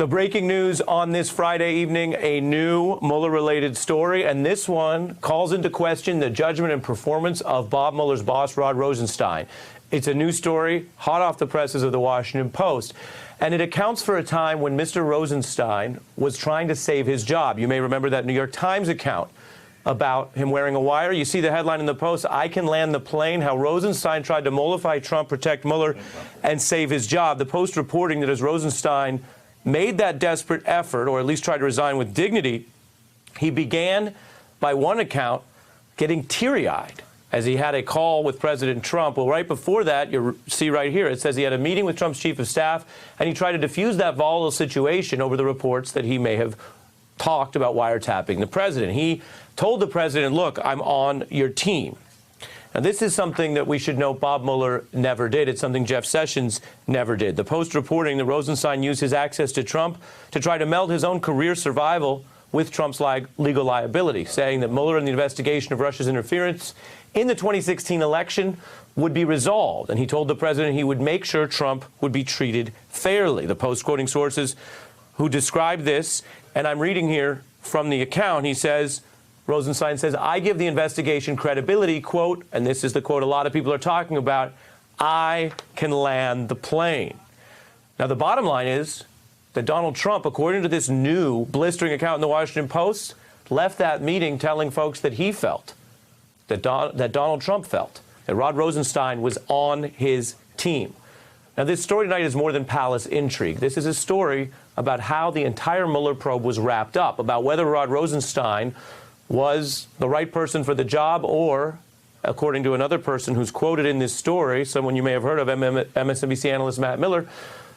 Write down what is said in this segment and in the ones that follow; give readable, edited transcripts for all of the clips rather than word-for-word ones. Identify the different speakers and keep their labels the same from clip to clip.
Speaker 1: The breaking news on this Friday evening, a new Mueller-related story, and this one calls into question the judgment and performance of Bob Mueller's boss, Rod Rosenstein. It's a new story, hot off the presses of the Washington Post, and it accounts for a time when Mr. Rosenstein was trying to save his job. You may remember that New York Times account about him wearing a wire. You see the headline in the Post, "I Can Land the Plane, How Rosenstein Tried to Mollify Trump, Protect Mueller, and Save His Job." The Post reporting that as Rosenstein made that desperate effort, or at least tried to resign with dignity, he began, by one account, getting teary-eyed as he had a call with President Trump. Well, right before that, you see right here, it says he had a meeting with Trump's chief of staff, and he tried to defuse that volatile situation over the reports that he may have talked about wiretapping the president. He told the president, look, I'm on your team. Now, this is something that we should note Bob Mueller never did. It's something Jeff Sessions never did. The Post reporting that Rosenstein used his access to Trump to try to meld his own career survival with Trump's legal liability, saying that Mueller and the investigation of Russia's interference in the 2016 election would be resolved. And he told the president he would make sure Trump would be treated fairly. The Post quoting sources who described this, and I'm reading here from the account, he says, Rosenstein says, I give the investigation credibility, quote, and this is the quote a lot of people are talking about, I can land the plane. Now, the bottom line is that Donald Trump, according to this new blistering account in the Washington Post, left that meeting telling folks that he felt, that Donald Trump felt, that Rod Rosenstein was on his team. Now, this story tonight is more than palace intrigue. This is a story about how the entire Mueller probe was wrapped up, about whether Rod Rosenstein was the right person for the job, or, according to another person who's quoted in this story, someone you may have heard of, MSNBC analyst Matt Miller,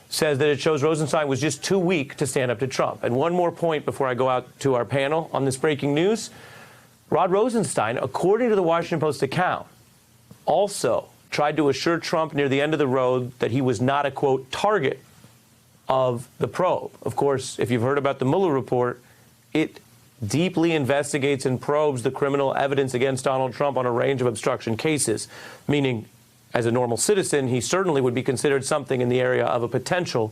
Speaker 1: says that it shows Rosenstein was just too weak to stand up to Trump. And one more point before I go out to our panel on this breaking news. Rod Rosenstein, according to the Washington Post account, also tried to assure Trump near the end of the road that he was not a, quote, target of the probe. Of course, if you've heard about the Mueller report, it deeply investigates and probes the criminal evidence against Donald Trump on a range of obstruction cases, meaning as a normal citizen, he certainly would be considered something in the area of a potential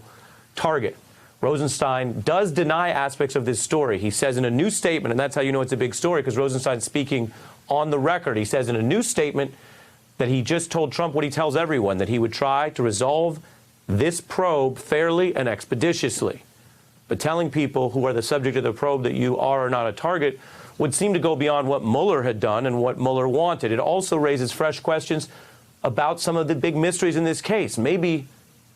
Speaker 1: target. Rosenstein does deny aspects of this story. He says in a new statement, and that's how you know it's a big story, because Rosenstein's speaking on the record. He says in a new statement that he just told Trump what he tells everyone, that he would try to resolve this probe fairly and expeditiously. But telling people who are the subject of the probe that you are or not a target would seem to go beyond what Mueller had done and what Mueller wanted. It also raises fresh questions about some of the big mysteries in this case. Maybe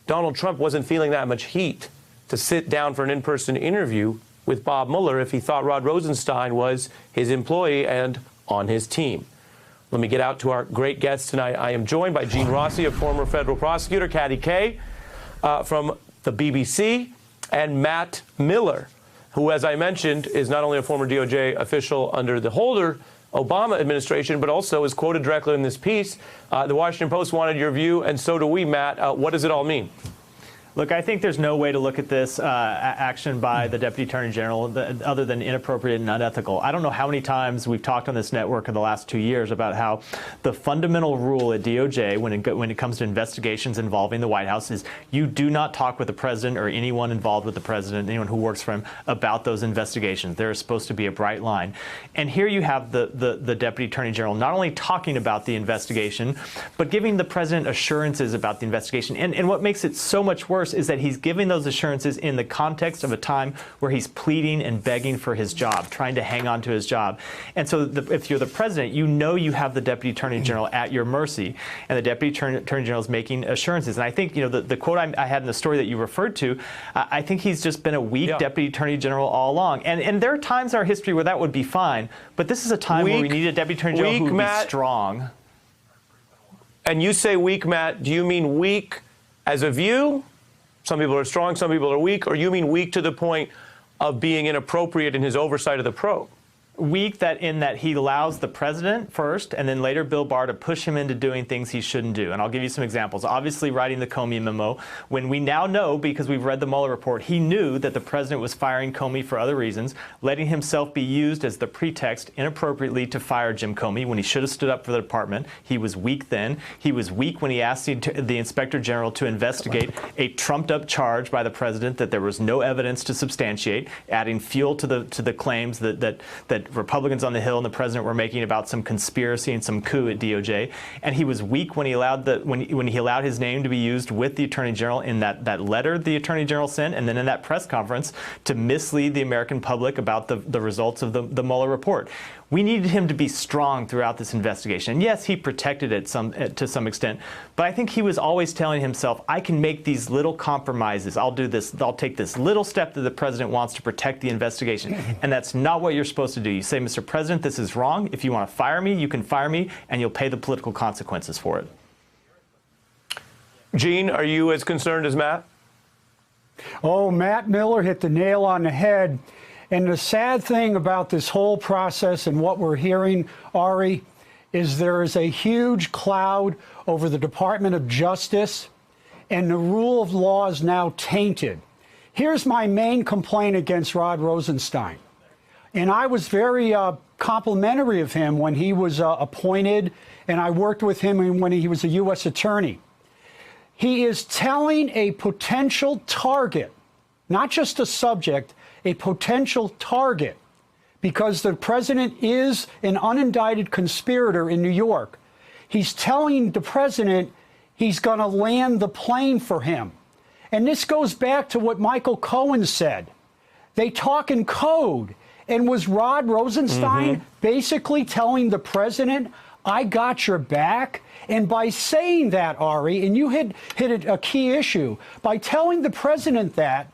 Speaker 1: Donald Trump wasn't feeling that much heat to sit down for an in-person interview with Bob Mueller if he thought Rod Rosenstein was his employee and on his team. Let me get out to our great guests tonight. I am joined by Gene Rossi, a former federal prosecutor, Katty Kay from the BBC, and Matt Miller, who, as I mentioned, is not only a former DOJ official under the Holder Obama administration, but also is quoted directly in this piece. The Washington Post wanted your view, and so do we, Matt. What does it all mean?
Speaker 2: Look, I think there's no way to look at this action by the Deputy Attorney General other than inappropriate and unethical. I don't know how many times we've talked on this network in the last 2 years about how the fundamental rule at DOJ when it comes to investigations involving the White House is you do not talk with the president or anyone involved with the president, anyone who works for him, about those investigations. There is supposed to be a bright line. And here you have the Deputy Attorney General not only talking about the investigation, but giving the president assurances about the investigation. And what makes it so much worse is that he's giving those assurances in the context of a time where he's pleading and begging for his job, trying to hang on to his job. And so if you're the president, you know you have the Deputy Attorney General at your mercy, and the Deputy Attorney General is making assurances. And I think, you know, the quote I had in the story that you referred to, I think he's just been a weak Deputy Attorney General all along. And there are times in our history where that would be fine, but this is a time where we need a Deputy Attorney General who would be strong.
Speaker 1: And you say weak, Matt. Do you mean weak as a view? Some people are strong, some people are weak, or you mean weak to the point of being inappropriate in his oversight of the probe?
Speaker 2: Weak in that he allows the president first and then later Bill Barr to push him into doing things he shouldn't do. And I'll give you some examples. Obviously, writing the Comey memo, when we now know, because we've read the Mueller report, he knew that the president was firing Comey for other reasons, letting himself be used as the pretext inappropriately to fire Jim Comey when he should have stood up for the department. He was weak then. He was weak when he asked the inspector general to investigate a trumped-up charge by the president that there was no evidence to substantiate, adding fuel to the claims that Republicans on the Hill and the president were making about some conspiracy and some coup at DOJ. And he was weak when he allowed when he allowed his name to be used with the Attorney General in that letter the Attorney General sent, and then in that press conference to mislead the American public about the results of the Mueller report. We needed him to be strong throughout this investigation. And yes, he protected it to some extent, but I think he was always telling himself, I can make these little compromises. I'll do this. I'll take this little step that the president wants to protect the investigation. And that's not what you're supposed to do. You say, Mr. President, this is wrong. If you want to fire me, you can fire me, and you'll pay the political consequences for it.
Speaker 1: Gene, are you as concerned as Matt?
Speaker 3: Oh, Matt Miller hit the nail on the head. And the sad thing about this whole process and what we're hearing, Ari, is there is a huge cloud over the Department of Justice, and the rule of law is now tainted. Here's my main complaint against Rod Rosenstein. And I was very complimentary of him when he was appointed, and I worked with him when he was a U.S. attorney. He is telling a potential target, not just a subject, a potential target, because the president is an unindicted conspirator in New York. He's telling the president he's going to land the plane for him. And this goes back to what Michael Cohen said. They talk in code. And was Rod Rosenstein basically telling the president, I got your back? And by saying that, Ari, and you hit a key issue, by telling the president that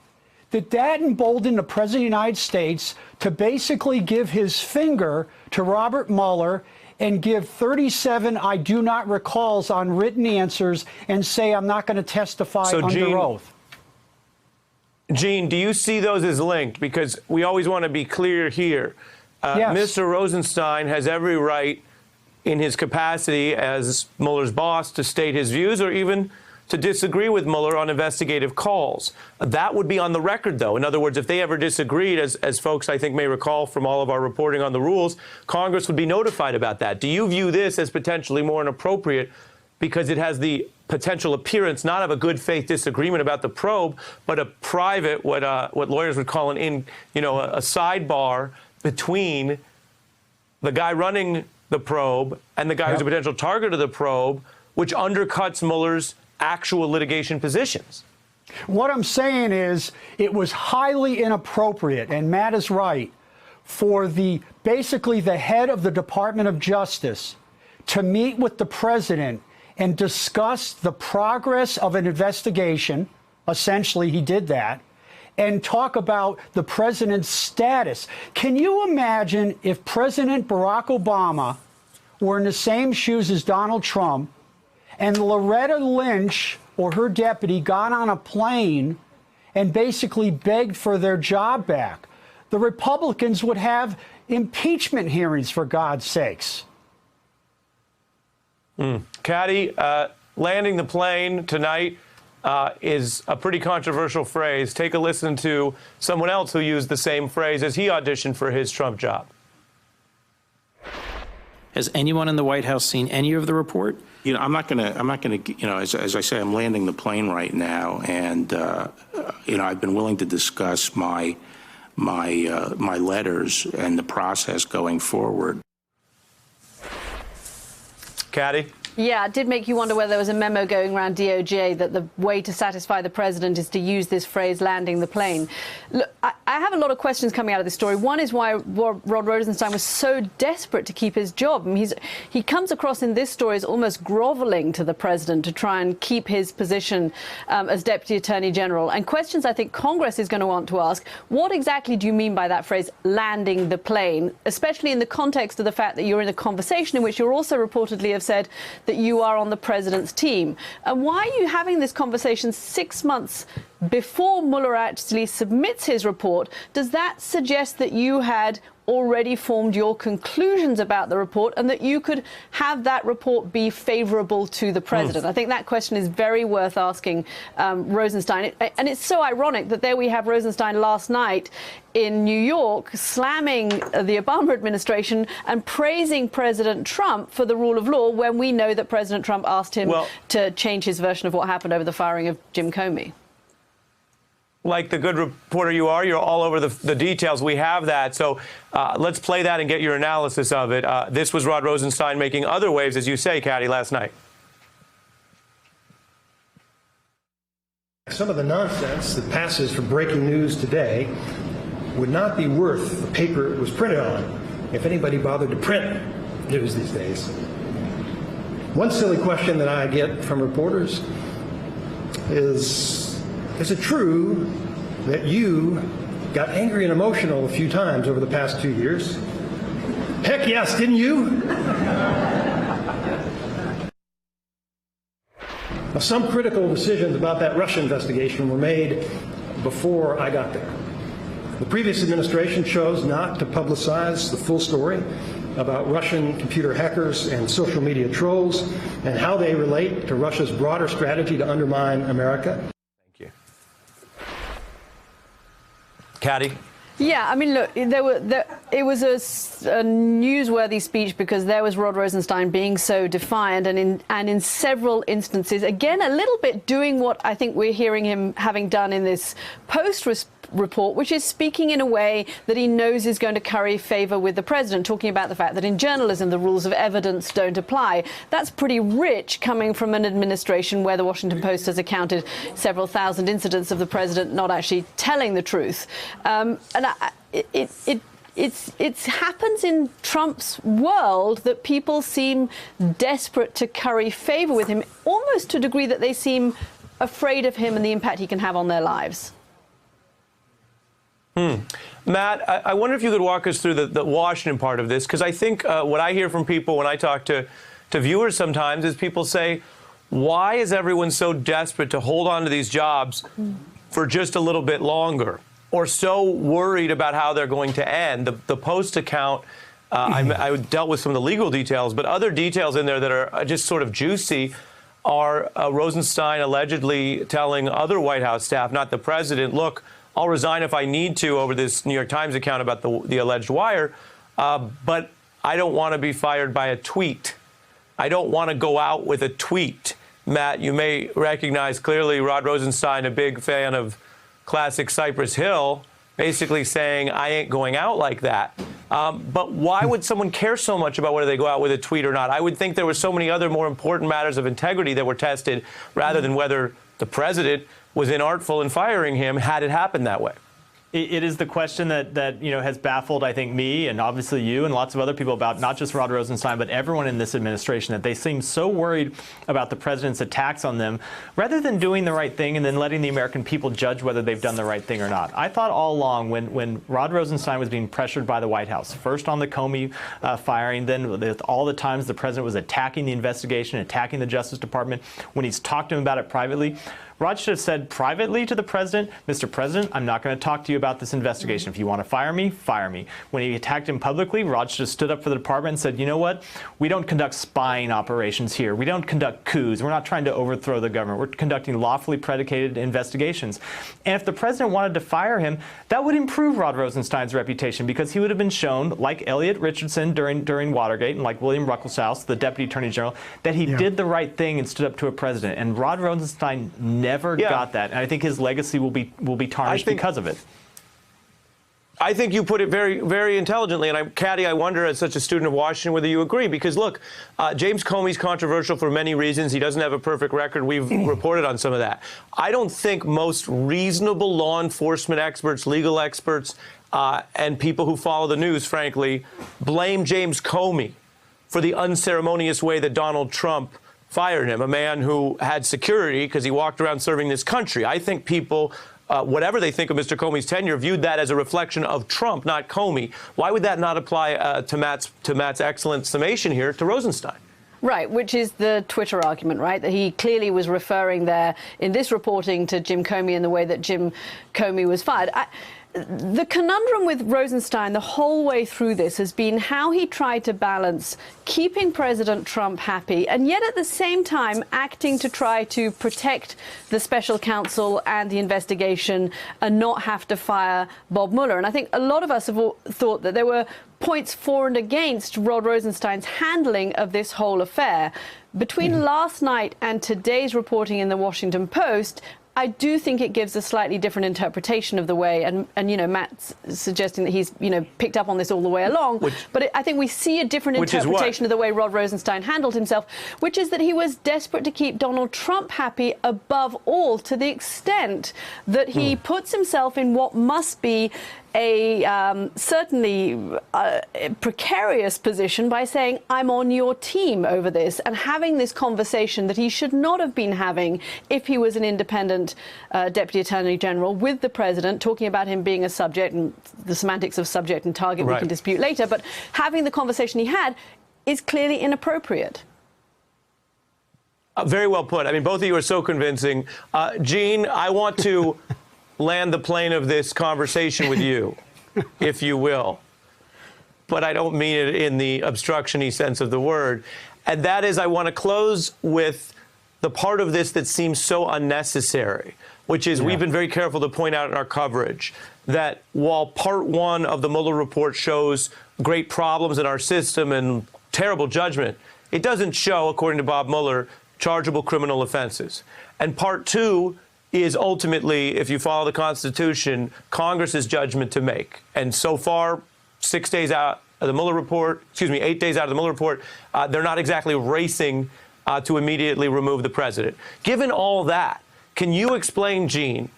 Speaker 3: emboldened the President of the United States to basically give his finger to Robert Mueller and give 37 I do not recalls on written answers and say I'm not going to testify under oath.
Speaker 1: Gene, do you see those as linked? Because we always want to be clear here.
Speaker 3: Yes.
Speaker 1: Mr. Rosenstein has every right in his capacity as Mueller's boss to state his views or even to disagree with Mueller on investigative calls. That would be on the record, though. In other words, if they ever disagreed, as folks I think may recall from all of our reporting on the rules, Congress would be notified about that. Do you view this as potentially more inappropriate because it has the potential appearance not of a good faith disagreement about the probe, but a private, what lawyers would call a sidebar between the guy running the probe and the guy who's a potential target of the probe, which undercuts Mueller's actual litigation positions?
Speaker 3: What I'm saying is it was highly inappropriate, and Matt is right, for basically the head of the Department of Justice to meet with the president and discuss the progress of an investigation. Essentially, he did that, and talk about the president's status. Can you imagine if President Barack Obama were in the same shoes as Donald Trump and Loretta Lynch or her deputy got on a plane and basically begged for their job back? The Republicans would have impeachment hearings, for God's sakes.
Speaker 1: Caddy, landing the plane tonight is a pretty controversial phrase. Take a listen to someone else who used the same phrase as he auditioned for his Trump job.
Speaker 4: Has anyone in the White House seen any of the report?
Speaker 5: You know, I'm not going to, as I say, I'm landing the plane right now. And, I've been willing to discuss my letters and the process going forward.
Speaker 1: Caddy?
Speaker 6: Yeah, it did make you wonder whether there was a memo going around DOJ that the way to satisfy the president is to use this phrase, landing the plane. Look, I have a lot of questions coming out of this story. One is why Rod Rosenstein was so desperate to keep his job. I mean, he comes across in this story as almost groveling to the president to try and keep his position as Deputy Attorney General. And questions I think Congress is going to want to ask, what exactly do you mean by that phrase, landing the plane, especially in the context of the fact that you're in a conversation in which you also reportedly have said that you are on the president's team. And why are you having this conversation 6 months before Mueller actually submits his report? Does that suggest that you had already formed your conclusions about the report and that you could have that report be favorable to the president? I think that question is very worth asking Rosenstein. And it's so ironic that there we have Rosenstein last night in New York slamming the Obama administration and praising President Trump for the rule of law when we know that President Trump asked him to change his version of what happened over the firing of Jim Comey.
Speaker 1: Like the good reporter you are, you're all over the details. We have that. So let's play that and get your analysis of it. This was Rod Rosenstein making other waves, as you say, Caddy, last night.
Speaker 7: Some of the nonsense that passes for breaking news today would not be worth the paper it was printed on if anybody bothered to print news these days. One silly question that I get from reporters is it true that you got angry and emotional a few times over the past 2 years? Heck yes, didn't you? Now, some critical decisions about that Russia investigation were made before I got there. The previous administration chose not to publicize the full story about Russian computer hackers and social media trolls and how they relate to Russia's broader strategy to undermine America.
Speaker 1: Thank you. Caddy?
Speaker 6: Yeah, I mean, look, it was a newsworthy speech because there was Rod Rosenstein being so defiant and in several instances, again, a little bit doing what I think we're hearing him having done in this Post report, which is speaking in a way that he knows is going to curry favor with the president, talking about the fact that in journalism the rules of evidence don't apply. That's pretty rich coming from an administration where the Washington Post has accounted several thousand incidents of the president not actually telling the truth. It happens in Trump's world that people seem desperate to curry favor with him, almost to a degree that they seem afraid of him and the impact he can have on their lives.
Speaker 1: Matt, I wonder if you could walk us through the Washington part of this, because I think what I hear from people when I talk to viewers sometimes is people say, why is everyone so desperate to hold on to these jobs for just a little bit longer, or so worried about how they're going to end? The Post account, I dealt with some of the legal details, but other details in there that are just sort of juicy are Rosenstein allegedly telling other White House staff, not the president, look, I'll resign if I need to over this New York Times account about the alleged wire, but I don't want to be fired by a tweet. I don't want to go out with a tweet. Matt, you may recognize clearly Rod Rosenstein, a big fan of classic Cypress Hill, basically saying, I ain't going out like that. But why would someone care so much about whether they go out with a tweet or not? I would think there were so many other more important matters of integrity that were tested rather than whether the president was inartful in firing him had it happened that way.
Speaker 2: It is the question that has baffled, I think, me and obviously you and lots of other people about not just Rod Rosenstein, but everyone in this administration, that they seem so worried about the president's attacks on them rather than doing the right thing and then letting the American people judge whether they've done the right thing or not. I thought all along when Rod Rosenstein was being pressured by the White House, first on the Comey firing, then with all the times the president was attacking the investigation, attacking the Justice Department, when he's talked to him about it privately, Rod should have said privately to the president, Mr. President, I'm not going to talk to you about this investigation. If you want to fire me, fire me. When he attacked him publicly, Rod should have stood up for the department and said, you know what? We don't conduct spying operations here. We don't conduct coups. We're not trying to overthrow the government. We're conducting lawfully predicated investigations. And if the president wanted to fire him, that would improve Rod Rosenstein's reputation because he would have been shown, like Elliot Richardson during Watergate and like William Ruckelshaus, the Deputy Attorney General, that he did the right thing and stood up to a president. And Rod Rosenstein never got that, and I think his legacy will be tarnished because of it.
Speaker 1: I think you put it very, very intelligently. And Caddy, I wonder, as such a student of Washington, whether you agree. Because, look, James Comey's controversial for many reasons. He doesn't have a perfect record. We've reported on some of that. I don't think most reasonable law enforcement experts, legal experts, and people who follow the news, frankly, blame James Comey for the unceremonious way that Donald Trump fired him, a man who had security because he walked around serving this country. I think people, whatever they think of Mr. Comey's tenure, viewed that as a reflection of Trump, not Comey. Why would that not apply to Matt's excellent summation here to Rosenstein?
Speaker 6: Right, which is the Twitter argument, right? That he clearly was referring there in this reporting to Jim Comey in the way that Jim Comey was fired. The conundrum with Rosenstein the whole way through this has been how he tried to balance keeping President Trump happy and yet at the same time acting to try to protect the special counsel and the investigation and not have to fire Bob Mueller. And I think a lot of us have thought that there were points for and against Rod Rosenstein's handling of this whole affair. Between last night and today's reporting in the Washington Post, I do think it gives a slightly different interpretation of the way, and you know, Matt's suggesting that he's, you know, picked up on this all the way along, but I think we see a different interpretation of the way Rod Rosenstein handled himself, which is that he was desperate to keep Donald Trump happy above all, to the extent that he puts himself in what must be a certainly precarious position by saying, I'm on your team over this, and having this conversation that he should not have been having if he was an independent Deputy Attorney General with the President, talking about him being a subject, and the semantics of subject and target we can dispute later, but having the conversation he had is clearly inappropriate.
Speaker 1: Very well put. I mean, both of you are so convincing. Gene, I want to land the plane of this conversation with you, if you will. But I don't mean it in the obstruction-y sense of the word. And that is, I want to close with the part of this that seems so unnecessary, which is we've been very careful to point out in our coverage that while part one of the Mueller report shows great problems in our system and terrible judgment, it doesn't show, according to Bob Mueller, chargeable criminal offenses. And part two is ultimately, if you follow the Constitution, Congress's judgment to make. And so far, 6 days out of the Mueller report, 8 days out of the Mueller report, they're not exactly racing to immediately remove the president. Given all that, can you explain, Gene,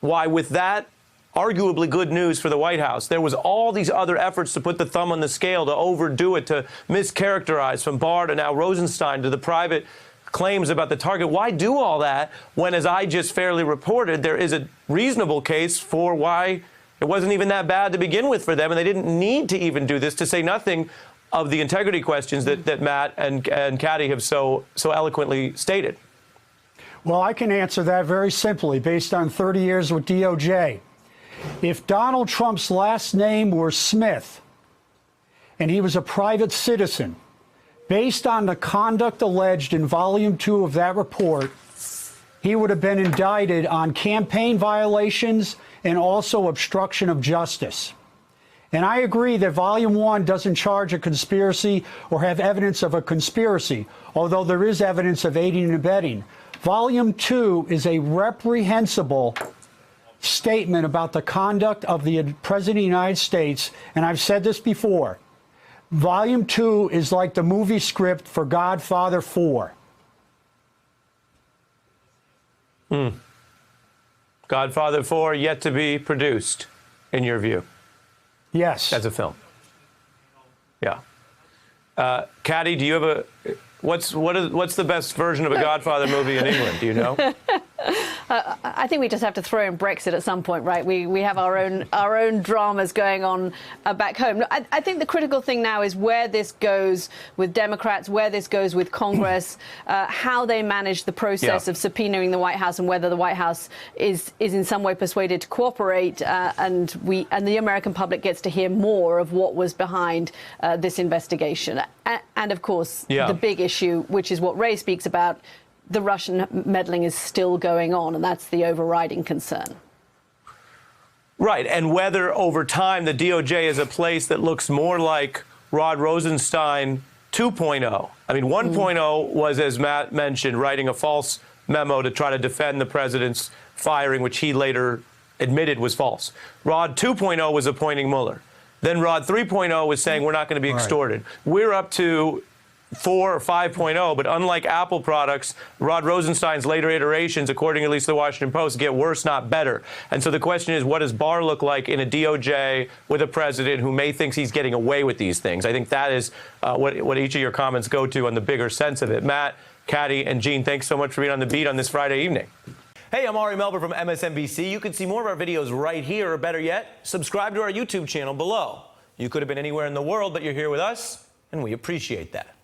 Speaker 1: why with that arguably good news for the White House, there was all these other efforts to put the thumb on the scale, to overdo it, to mischaracterize, from Barr to now Rosenstein to the private claims about the target? Why do all that when, as I just fairly reported, there is a reasonable case for why it wasn't even that bad to begin with for them, and they didn't need to even do this, to say nothing of the integrity questions that Matt and Caddy have so eloquently stated?
Speaker 3: Well, I can answer that very simply based on 30 years with DOJ. If Donald Trump's last name were Smith and he was a private citizen, based on the conduct alleged in Volume 2 of that report, he would have been indicted on campaign violations and also obstruction of justice. And I agree that Volume 1 doesn't charge a conspiracy or have evidence of a conspiracy, although there is evidence of aiding and abetting. Volume 2 is a reprehensible statement about the conduct of the President of the United States, and I've said this before. Volume 2 is like the movie script for Godfather 4.
Speaker 1: Godfather 4 yet to be produced, in your view?
Speaker 3: Yes.
Speaker 1: As a film? Yeah. Caddy, do you have what's the best version of a Godfather movie in England? Do you know?
Speaker 6: I think we just have to throw in Brexit at some point, right? We have our own dramas going on back home. I think the critical thing now is where this goes with Democrats, where this goes with Congress, how they manage the process of subpoenaing the White House, and whether the White House is in some way persuaded to cooperate, and the American public gets to hear more of what was behind this investigation. And of course, the big issue, which is what Ray speaks about, the Russian meddling is still going on, and that's the overriding concern.
Speaker 1: Right, and whether over time the DOJ is a place that looks more like Rod Rosenstein 2.0. I mean, 1.0 was, as Matt mentioned, writing a false memo to try to defend the president's firing, which he later admitted was false. Rod 2.0 was appointing Mueller. Then Rod 3.0 was saying we're not going to be extorted. We're up to 4 or 5.0, but unlike Apple products, Rod Rosenstein's later iterations, according at least to the Washington Post, get worse, not better. And so the question is, what does Barr look like in a DOJ with a president who may think he's getting away with these things? I think that is what each of your comments go to on the bigger sense of it. Matt, Caddy, and Gene, thanks so much for being on the beat on this Friday evening. Hey, I'm Ari Melber from MSNBC. You can see more of our videos right here, or better yet, subscribe to our YouTube channel below. You could have been anywhere in the world, but you're here with us, and we appreciate that.